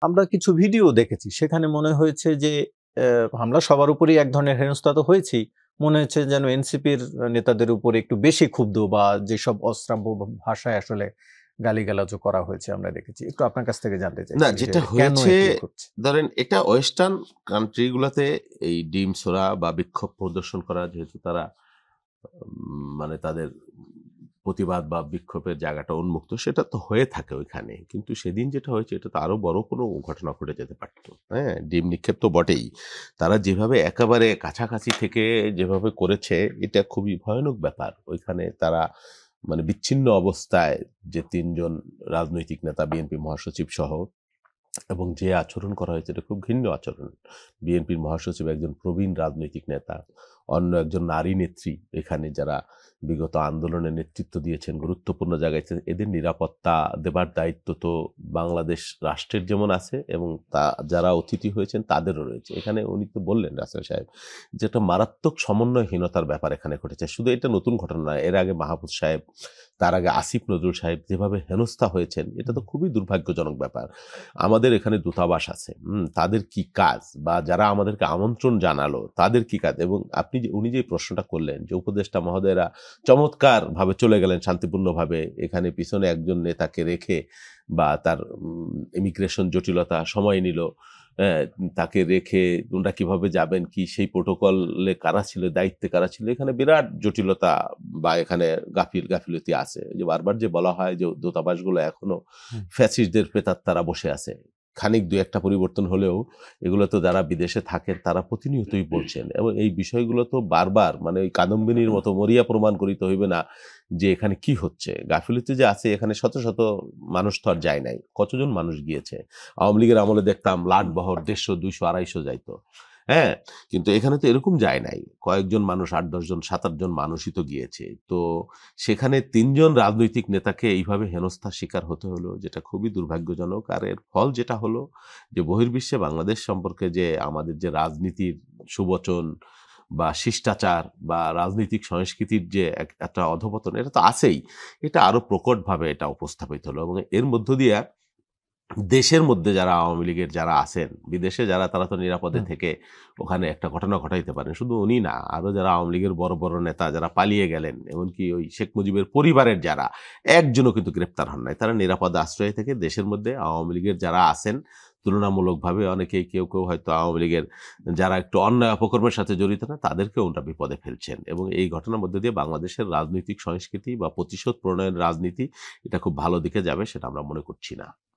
আমরা কিছু ভিডিও দেখেছি। সেখানে মনে হয়েছে যে হামলা সবার উপরেই এক ধরনের হেনস্থা তো হয়েছেই। মনে হয়েছে যেন এনসিপির নেতাদের উপরে একটু বেশি ক্ষুব্ধ বা যেসব অশ্রাব্য ভাষায় আসলে গালিগালাজও করা হয়েছে আমরা দেখেছি। একটু আপনার কাছ থেকে জানতে না, চাইছি যে যেটা কেন হয়েছে এটি ঘটছে? ধরেন এটা ওয়েস্টার্ন কান্ট্রি গুলাতে এই ডিম ছোড়া বা বিক্ষোভ প্রদর্শন করা যেহেতু তারা মানে তাদের প্রতিবাদ বা বিক্ষোভের জায়গাটা উন্মুক্ত সেটা তো হয়ে থাকে ওইখানে। কিন্তু সেদিন যেটা হয়েছে এটা তো আরো বড় কোনো ঘটনা ঘটে যেতে পারত। হ্যাঁ? ডিম নিক্ষেপ তো বটেই। তারা যেভাবে একেবারে কাছাকাছি থেকে যেভাবে করেছে এটা খুবই ভয়ানক ব্যাপার। ওইখানে তারা মানে বিচ্ছিন্ন অবস্থায় যে ৩ জন রাজনৈতিক নেতা বিএনপি মহাসচিব সহ এবং যে আচরণ করা হয়েছে এটা খুব ঘৃণ্য আচরণ। বিএনপির মহাসচিব একজন প্রবীণ রাজনৈতিক নেতা, অন্য একজন নারী নেত্রী এখানে যারা বিগত আন্দোলনে নেতৃত্ব দিয়েছেন, গুরুত্বপূর্ণ জায়গায় ছিলেন, এদের নিরাপত্তা দেবার দায়িত্ব তো বাংলাদেশ রাষ্ট্রের যেমন আছে এবং যারা অতিথি হয়েছেন তাদেরও রয়েছে। এখানে উনি তো বললেন রাসেল সাহেব যে একটা মারাত্মক সমন্বয়হীনতার ব্যাপার এখানে ঘটেছে। শুধু এটা নতুন ঘটনা নয়, এর আগে মাহফুজ সাহেব, তার আগে আসিফ নজরুল সাহেব যেভাবে হেনস্থা হয়েছেন এটা তো খুবই দুর্ভাগ্যজনক ব্যাপার। আমাদের এখানে দূতাবাস আছে। তাদের কি কাজ বা যারা আমাদেরকে আমন্ত্রণ জানালো তাদের কি কাজ? এবং উনি যে প্রশ্নটা করলেন যে উপদেষ্টা মহোদয়রা চমৎকারভাবে চলে গেলেন শান্তিপূর্ণভাবে এখানে পিছনে একজন নেতাকে রেখে বা তার ইমিগ্রেশন জটিলতা সময় নিল। হ্যাঁ, তাকে রেখে ওনারা কিভাবে যাবেন, কি সেই প্রোটোকলে কারা ছিল, দায়িত্বে কারা ছিল, এখানে বিরাট জটিলতা বা এখানে গাফিলতি আছে। যে বারবার যে বলা হয় যে দূতাবাসগুলো এখনো হুম। ফ্যাসিস্টদের প্রেতাত্মারা বসে আছে। খানিক ২-১ টা পরিবর্তন হলেও এগুলো তো যারা বিদেশে থাকেন তারা প্রতিনিয়তই বলছেন এবং এই বিষয়গুলো তো বারবার মানে ওই কাদম্বিনীর মতো মরিয়া প্রমাণ করিতে হইবে না যে এখানে কি হচ্ছে। গাফিলতি যে আছে এখানে শত, শত মানুষ তো আর যায় নাই। কতজন মানুষ গিয়েছে? আওয়ামী লীগের আমলে দেখতাম লাট-বহর ১৫০, ২০০, ২৫০ যাইত। হ্যাঁ? কিন্তু এখানে তো এরকম যায় নাই। কয়েকজন মানুষ ৮-১০ জন ৭-৮ জন মানুষই তো গিয়েছে। তো সেখানে ৩ জন রাজনৈতিক নেতাকে এইভাবে হেনস্থার শিকার হতে হলো যেটা খুবই দুর্ভাগ্যজনক। আর এর ফল যেটা হলো যে বহির্বিশ্বে বাংলাদেশ সম্পর্কে যে আমাদের যে রাজনীতির সুবচন বা শিষ্টাচার বা রাজনৈতিক সংস্কৃতির যে একটা অধঃপতন এটা তো আছেই। এটা আরো প্রকটভাবে এটা উপস্থাপিত হলো এবং এর মধ্য দিয়ে দেশের মধ্যে যারা আওয়ামী লীগের যারা আছেন, বিদেশে যারা তারা তো নিরাপদে হুম। থেকে ওখানে একটা ঘটনা ঘটাইতে পারেন। শুধু উনি না, আরো যারা আওয়ামী লীগের বড়, বড় নেতা যারা পালিয়ে গেলেন, এমনকি ওই শেখ মুজিবের পরিবারের যারা, একজনও কিন্তু গ্রেপ্তার হন নাই। তারা নিরাপদ আশ্রয়ে থেকে দেশের মধ্যে আওয়ামী লীগের যারা আছেন, তুলনামূলকভাবে অনেকেই কেউ হয়তো আওয়ামী লীগের যারা একটু অন্যায় অপকর্মের সাথে জড়িত না, তাদেরকেও ওনারা বিপদে ফেলছেন। এবং এই ঘটনার মধ্যে দিয়ে বাংলাদেশের রাজনৈতিক সংস্কৃতি বা প্রতিশোধ প্রণয়ের রাজনীতি এটা খুব ভালো দিকে যাবে সেটা আমরা মনে করছি না।